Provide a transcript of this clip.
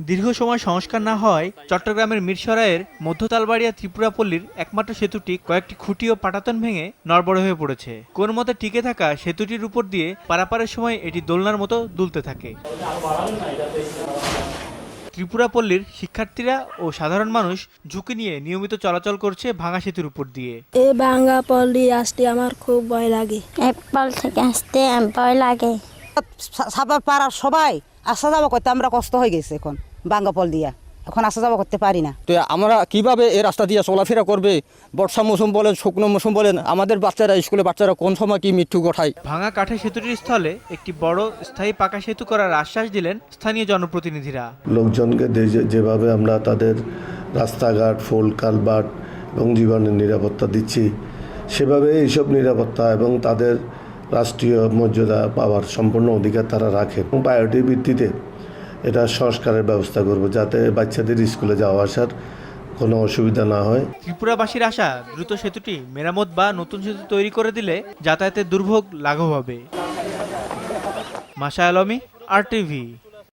দীর্ঘ সময় সংস্কার না হওয়ায় চট্টগ্রামের মিরসরাইয়ের মধ্যতালবাড়িয়া ত্রিপুরাপল্লীর একমাত্র সেতুটি কয়েকটি খুঁটি ও পাটাতন ভেঙে নড়বড়ে হয়ে পড়েছে। কোন মতে টিকে থাকা সেতুটির উপর দিয়ে পারাপারের সময় এটি দোলনার মতো দুলতে থাকে। ত্রিপুরাপল্লীর শিক্ষার্থীরা ও সাধারণ মানুষ ঝুঁকি নিয়ে নিয়মিত চলাচল করছে ভাঙা সেতুর উপর দিয়ে। এই ভাঙা পল্লী আসতে আমার খুব ভয় লাগে। নেপাল থেকে আসতে ভয় লাগে। সাবা পাড়ার সবাই আসা যাওয়া করতে আমরা কষ্ট হয়ে গেছে, এখন ভাঙা পল দিয়া এখন আসা যাওয়া করতে পারি না। তো আমরা কিভাবে এই রাস্তা দিয়ে চলাফেরা করবে? বর্ষা মৌসুম বলেন, শুকনো মৌসুম বলেন, আমাদের বাচ্চারা স্কুলে বাচ্চারা কোন সময় কি মৃত্যু ঘটায়। ভাঙা কাঠের সেতুটির স্থলে একটি বড় স্থায়ী পাকা সেতু করার আশ্বাস দিলেন স্থানীয় জনপ্রতিনিধিরা। লোকজনকে যেভাবে আমরা তাদের রাস্তাঘাট, ফুল কালভার্ট এবং জীবনের নিরাপত্তা দিচ্ছি, সেভাবে এইসব নিরাপত্তা এবং তাদের রাষ্ট্রীয় মর্যাদা পাওয়ার সম্পূর্ণ অধিকার তারা রাখে। এবং প্রায়োরিটির ভিত্তিতে এটা সংস্কারের ব্যবস্থা করব, যাতে বাচ্চাদের স্কুলে যাওয়া আসার কোনো অসুবিধা না হয়। ত্রিপুরাবাসীর আশা, দ্রুত সেতুটি মেরামত বা নতুন সেতু তৈরি করে দিলে যাতায়াতের দুর্ভোগ লাঘব হবে। মাশা আলমী, RTV।